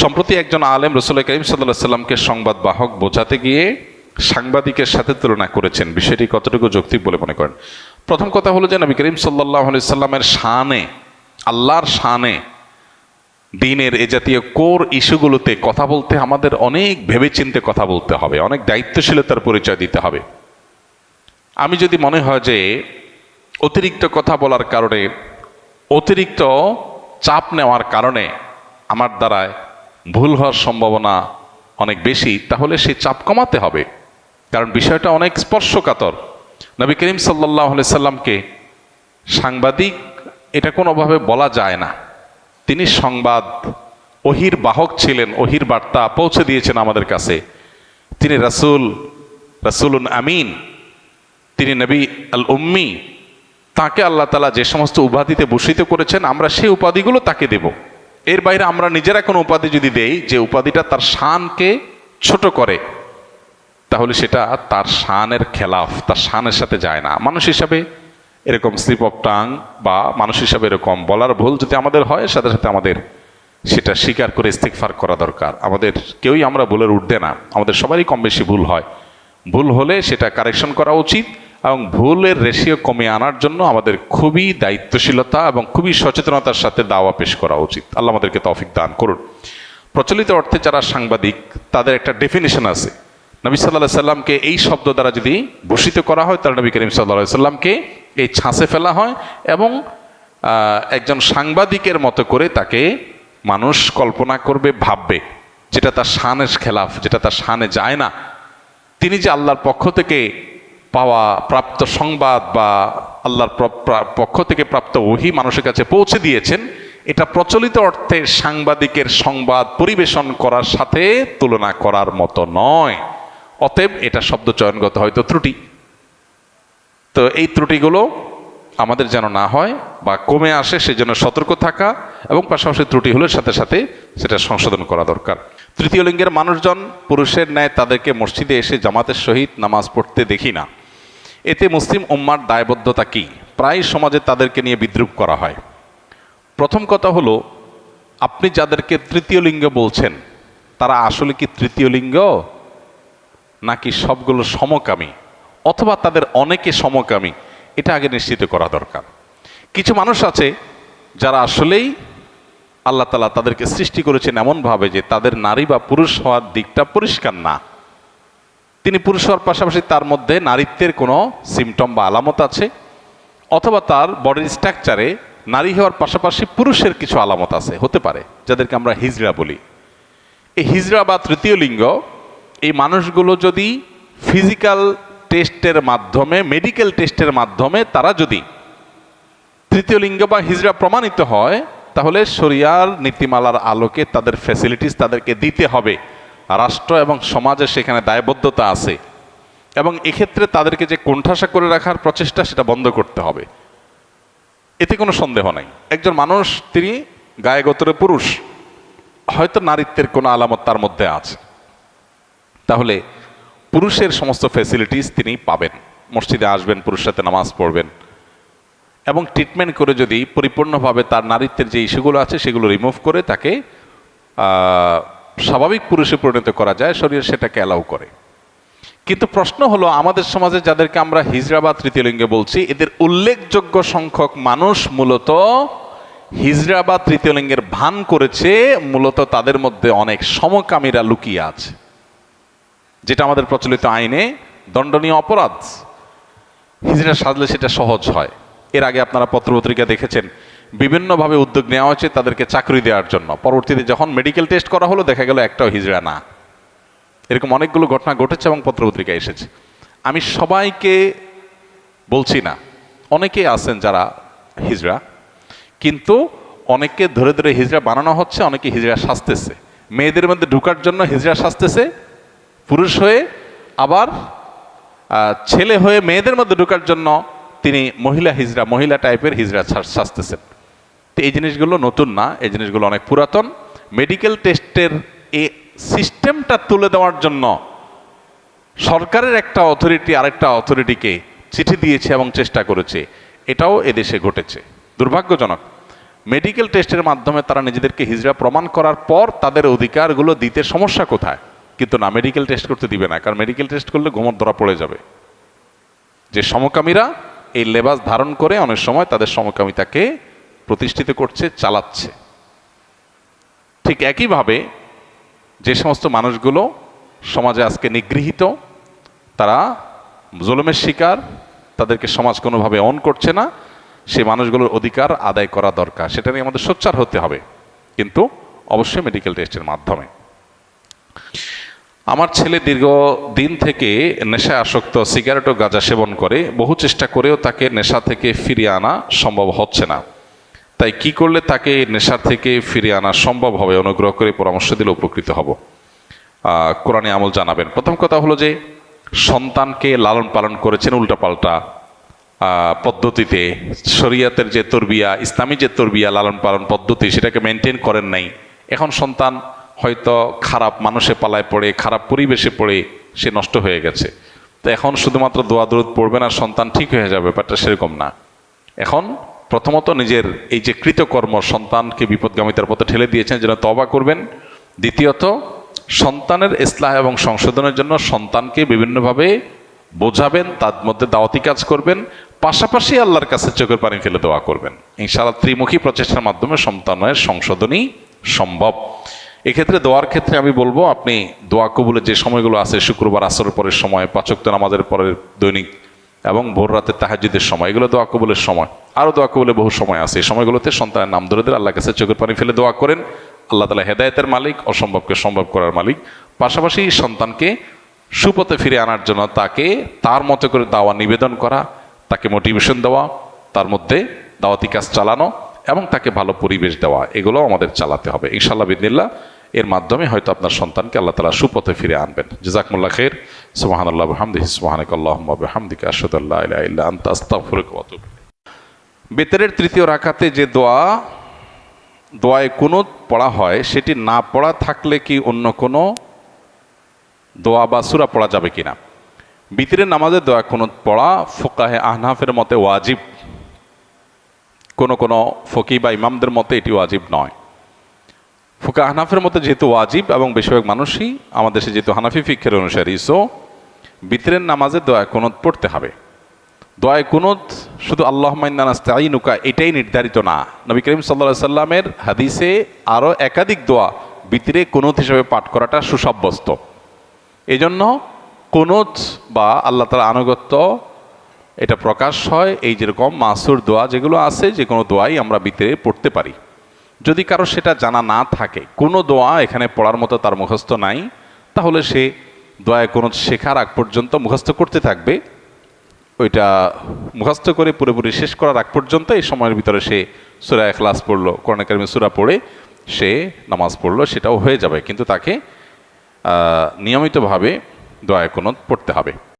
সম্প্রতি একজন আলেম রাসূল করিম সাল্লাল্লাহু আলাইহি সাল্লামকে সংবাদ বাহক বোঝাতে গিয়ে সাংবাদিকের সাথে তুলনা করেছেন। বিষয়টি কতটুকু যৌক্তিক বলে মনে করেন? প্রথম কথা হলো যে নবী করিম সাল্লাল্লাহু আলাইহি সাল্লামের শানে, আল্লাহর শানে, দ্বীনের এ জাতীয় কোর ইস্যুগুলোতে কথা বলতে আমাদের অনেক ভেবেচিন্তে কথা বলতে হবে, অনেক দায়িত্বশীলতার পরিচয় দিতে হবে। আমি যদি মনে হয় যে অতিরিক্ত কথা বলার কারণে, অতিরিক্ত চাপ নেওয়ার কারণে আমার দ্বারায় ভুল হওয়ার সম্ভাবনা অনেক বেশি, তাহলে সেই চাপ কমাতে হবে। কারণ বিষয়টা অনেক স্পর্শকাতর। নবী করিম সাল্লাল্লাহু আলাইহি সাল্লামকে সাংবাদিক এটা কোনোভাবে বলা যায় না। তিনি সংবাদ ওহির বাহক ছিলেন, ওহির বার্তা পৌঁছে দিয়েছেন আমাদের কাছে। তিনি রাসূলুন আমিন, তিনি নবী আল উম্মি। তাকে আল্লাহ তাআলা যে সমস্ত উপাধিতে ভূষিত করেছেন, আমরা সেই উপাধিগুলো তাকে দেব। এর বাইরে আমরা নিজেরা কোনো উপাধি যদি দেই যে উপাধিটা তার শানকে ছোট করে, তাহলে সেটা তার শানের খেলাফ, তার শানের সাথে যায় না। মানুষ হিসাবে এরকম স্লিপ অফ টাং বা মানুষ হিসাবে এরকম বলার ভুল যদি আমাদের হয়, সাথে সাথে আমাদের সেটা স্বীকার করে ইস্তিগফার করা দরকার। আমাদের কেউই আমরা ভুলের ঊর্ধ্বে না, আমাদের সবারই কম বেশি ভুল হয়। ভুল হলে সেটা কারেকশন করা উচিত এবং ভুলের রেশিও কমিয়ে আনার জন্য আমাদের খুবই দায়িত্বশীলতা এবং খুবই সচেতনতার সাথে দাওয়া পেশ করা উচিত। আল্লাহ আমাদেরকে তৌফিক দান করুন। প্রচলিত অর্থে যারা সাংবাদিক, তাদের একটা ডেফিনিশন আছে। নবী সাল্লাল্লাহু আলাইহি সাল্লামকে এই শব্দ দ্বারা যদি ভূষিত করা হয়, তাহলে নবী করিম সাল্লাল্লাহু আলাইহি সাল্লামকে এই ছাঁচে ফেলা হয় এবং একজন সাংবাদিকের মতো করে তাকে মানুষ কল্পনা করবে, ভাববে, যেটা তার শানের খেলাফ, যেটা তার শানে যায় না। তিনি যে আল্লাহর পক্ষ থেকে পাওয়া প্রাপ্ত সংবাদ বা আল্লাহর পক্ষ থেকে প্রাপ্ত ওহী মানুষের কাছে পৌঁছে দিয়েছেন, এটা প্রচলিত অর্থে সাংবাদিকের সংবাদ পরিবেশন করার সাথে তুলনা করার মতো নয়। অতএব এটা শব্দ চয়নগত হয়তো ত্রুটি। তো এই ত্রুটিগুলো আমাদের যেন না হয় বা কমে আসে, সেজন্য সতর্ক থাকা এবং পাশাপাশি ত্রুটি হলে সাথে সাথে সেটা সংশোধন করা দরকার। তৃতীয় লিঙ্গের মানুষজন পুরুষের ন্যায় তাদেরকে মসজিদে এসে জামাতের সহিত নামাজ পড়তে দেখি না। এতে মুসলিম উম্মার দায়বদ্ধতা কি? প্রায় সমাজে তাদেরকে নিয়ে বিদ্রূপ করা হয়। প্রথম কথা হলো, আপনি যাদেরকে তৃতীয় লিঙ্গ বলছেন, তারা আসলে কি তৃতীয় লিঙ্গ নাকি সবগুলো সমকামী, অথবা তাদের অনেকে সমকামী? এটা আগে নিশ্চিত করা দরকার। কিছু মানুষ আছে যারা আসলেই আল্লাহ তাআলা তাদেরকে সৃষ্টি করেছেন এমনভাবে যে তাদের নারী বা পুরুষ হওয়ার দিকটা পরিষ্কার না। তিনি পুরুষ হওয়ার পাশাপাশি তার মধ্যে নারীত্বের কোনো সিমটম বা আলামত আছে, অথবা তার বডির স্ট্রাকচারে নারী হওয়ার পাশাপাশি পুরুষের কিছু আলামত আছে, হতে পারে, যাদেরকে আমরা হিজড়া বলি। এই হিজড়া বা তৃতীয় লিঙ্গ, এই মানুষগুলো যদি ফিজিক্যাল টেস্টের মাধ্যমে, মেডিকেল টেস্টের মাধ্যমে তারা যদি তৃতীয় লিঙ্গ বা হিজড়া প্রমাণিত হয়, তাহলে শরিয়ার নীতিমালার আলোকে তাদের ফ্যাসিলিটিস তাদেরকে দিতে হবে। রাষ্ট্র এবং সমাজের সেখানে দায়বদ্ধতা আছে এবং এক্ষেত্রে তাদেরকে যে কোণঠাসা করে রাখার প্রচেষ্টা, সেটা বন্ধ করতে হবে। এতে কোনো সন্দেহ নাই। একজন মানুষ, তিনি গায়ে গোত্রে পুরুষ, হয়তো নারীত্বের কোনো আলামত তার মধ্যে আছে, তাহলে পুরুষের সমস্ত ফ্যাসিলিটিস তিনি পাবেন। মসজিদে আসবেন, পুরুষের সাথে নামাজ পড়বেন এবং ট্রিটমেন্ট করে যদি পরিপূর্ণভাবে তার নারীত্বের যে ইস্যুগুলো আছে সেগুলো রিমুভ করে তাকে স্বাভাবিক পুরুষে পরিণত করা যায়, শরীর সেটাকে অ্যালাউ করে। কিন্তু প্রশ্ন হলো, আমাদের সমাজে যাদেরকে আমরা হিজড়া বা তৃতীয় লিঙ্গে বলছি, এদের উল্লেখযোগ্য সংখ্যক মানুষ মূলত হিজড়া বা তৃতীয় লিঙ্গের ভান করেছে। মূলত তাদের মধ্যে অনেক সমকামীরা লুকিয়ে আছে, যেটা আমাদের প্রচলিত আইনে দণ্ডনীয় অপরাধ। হিজড়া সাজলে সেটা সহজ হয়। এর আগে আপনারা পত্রপত্রিকা দেখেছেন, বিভিন্নভাবে উদ্যোগ নেওয়া হয়েছে তাদেরকে চাকরি দেওয়ার জন্য। পরবর্তীতে যখন মেডিকেল টেস্ট করা হলো, দেখা গেল একটাও হিজড়া না। এরকম অনেকগুলো ঘটনা ঘটেছে এবং পত্রপত্রিকা এসেছে। আমি সবাইকে বলছি না, অনেকেই আছেন যারা হিজড়া, কিন্তু অনেককে ধরে ধরে হিজড়া বানানো হচ্ছে, অনেকে হিজড়া সাজতেছে। মেয়েদের মধ্যে ঢুকার জন্য হিজড়া সাজতেছে পুরুষ হয়ে, আবার ছেলে হয়ে মেয়েদের মধ্যে ঢুকার জন্য তিনি মহিলা হিজড়া, মহিলা টাইপের হিজড়া সাজতেছেন। তো এই জিনিসগুলো নতুন না, এই জিনিসগুলো অনেক পুরাতন। মেডিকেল টেস্টের এই সিস্টেমটা তুলে দেওয়ার জন্য সরকারের একটা অথরিটি আরেকটা অথরিটিকে চিঠি দিয়েছে এবং চেষ্টা করেছে। এটাও এদেশে ঘটেছে, দুর্ভাগ্যজনক। মেডিকেল টেস্টের মাধ্যমে তারা নিজেদেরকে হিজড়া প্রমাণ করার পর তাদের অধিকারগুলো দিতে সমস্যা কোথায়? কিন্তু না, মেডিকেল টেস্ট করতে দিবে না, কারণ মেডিকেল টেস্ট করলে গোমর ধরা পড়ে যাবে। যে সমকামীরা এই লেবাস ধারণ করে অনেক সময় তাদের সমকামিতাকে প্রতিষ্ঠিত করছে, চালাচ্ছে। ঠিক একইভাবে যে সমস্ত মানুষগুলো সমাজে আজকে নিগৃহীত, তারা জুলুমের শিকার, তাদেরকে সমাজ কোনোভাবে অন করছে না, সেই মানুষগুলোর অধিকার আদায় করা দরকার। সেটা নিয়ে আমাদের সোচ্চার হতে হবে, কিন্তু অবশ্যই মেডিকেল টেস্টের মাধ্যমে। আমার ছেলে দীর্ঘদিন থেকে নেশায় আসক্ত, সিগারেট ও গাঁজা সেবন করে। বহু চেষ্টা করেও তাকে নেশা থেকে ফিরিয়ে আনা সম্ভব হচ্ছে না। তাই কি করলে তাকে নেশা থেকে ফিরিয়ে আনা সম্ভব হবে? অনুগ্রহ করে পরামর্শ দিলে উপকৃত হব। কোরআনে আমল জানাবেন। প্রথম কথা হলো যে সন্তানকে লালন পালন করেছেন উল্টাপাল্টা পদ্ধতিতে। শরিয়াতের যে তরবিয়া, ইসলামী যে তরবিয়া লালন পালন পদ্ধতি, সেটাকে মেনটেন করেন নাই। এখন সন্তান হয়তো খারাপ মানুষে পালায় পড়ে, খারাপ পরিবেশে পড়ে সে নষ্ট হয়ে গেছে। তো এখন শুধুমাত্র দোয়া দরুদ পড়বেন আর সন্তান ঠিক হয়ে যাবে, ব্যাপারটা সেরকম না। এখন প্রথমত নিজের এই যে কৃতকর্ম, সন্তানকে বিপদগামিতার পথে ঠেলে দিয়েছেন, যেন তওবা করবেন। দ্বিতীয়ত, সন্তানের ইসলাহ এবং সংশোধনের জন্য সন্তানকে বিভিন্নভাবে বোঝাবেন, তার মধ্যে দাওয়াতি কাজ করবেন, পাশাপাশি আল্লাহর কাছে চোখের পানি ফেলে দোয়া করবেন। ইনশাআল্লাহ ত্রিমুখী প্রচেষ্টার মাধ্যমে সন্তানের সংশোধনই সম্ভব। এক্ষেত্রে দোয়ার ক্ষেত্রে আমি বলবো, আপনি দোয়া কবুলের যে সময়গুলো আছে, শুক্রবার আসরের পরের সময়, 5 ওয়াক্ত নামাজের পরের দৈনিক এবং ভোর রাতে তাহাজ্জুদের সময়, এগুলো দোয়া কবুলের সময়। আরও দোয়া কবুলের বহু সময় আছে। এই সময়গুলোতে সন্তানের নাম ধরে আল্লাহর কাছে চোখের পানি ফেলে দোয়া করেন। আল্লাহ তাআলা হেদায়েতের মালিক, অসম্ভবকে সম্ভব করার মালিক। পাশাপাশি সন্তানকে সুপথে ফিরে আনার জন্য তাকে তার মতো করে দাওয়া নিবেদন করা, তাকে মোটিভেশন দেওয়া, তার মধ্যে দাওয়াতি কাজ চালানো এবং তাকে ভালো পরিবেশ দেওয়া, এগুলো আমাদের চালাতে হবে ইনশাআল্লাহ বিদিনিল্লাহ। এর মাধ্যমে হয়তো আপনার সন্তানকে আল্লাহ তাআলা সুপথে ফিরে আনবেন। জাযাকুমুল্লাহ খাইর। সুবহানাল্লাহি ওয়া বিহামদিহি, সুবহানাকাল্লাহুম্মা ওয়া বিহামদিকা, আশহাদু আল্লা ইলাহা ইল্লা আনতা, আস্তাগফিরুকা ওয়া আতুবু ইলাইক। বেতেরের তৃতীয় রাকাতে যে দোয়ায়ে কুনুত পড়া হয়, সেটি না পড়া থাকলে কি অন্য কোনো দোয়া বা সূরা পড়া যাবে কিনা? বিতরের নামাজে দোয়া কুনুত পড়া ফুকাহে আহনাফের মতে ওয়াজিব। কোনো ফকি বা ইমামদের মতে এটি ওয়াজিব নয়। ফুকাহে আহনাফের মতে যেহেতু ওয়াজিব এবং বেশিরভাগ মানুষই আমাদের দেশে যেহেতু হানাফি ফিকহের অনুসারী, সো বিতরের নামাজে দোয়া কুনুত পড়তে হবে। দোয়ায়ে কুনুত শুধু আল্লাহুম্মা ইন্না নাস্তাঈনুকা এটাই নির্ধারিত না। নবী করিম সাল্লাল্লাহু আলাইহি সাল্লামের হাদিসে আরও একাধিক দোয়া বিতরে কুনুত হিসেবে পাঠ করাটা সুসাব্যস্ত। এজন্য কুনুত বা আল্লাহ তাআলার আনুগত্য এটা প্রকাশ হয় এই যেরকম মাসুর দোয়া যেগুলো আছে, যে কোনো দোয়াই আমরা বিতরে পড়তে পারি। যদি কারো সেটা জানা না থাকে, কোনো দোয়া এখানে পড়ার মতো তার মুখস্থ নাই, তাহলে সে দোয়ায়ে কুনুত শেখার আগ পর্যন্ত মুখস্থ করতে থাকবে। ওইটা মুখস্থ করে পুরোপুরি শেষ করার আগ পর্যন্ত এই সময়ের ভিতরে সে সূরা ইখলাস পড়লো, কোরআন কারীমের সূরা পড়ে সে নামাজ পড়লো, সেটাও হয়ে যাবে। কিন্তু তাকে নিয়মিতভাবে দোয়ায়ে কুনুত পড়তে হবে।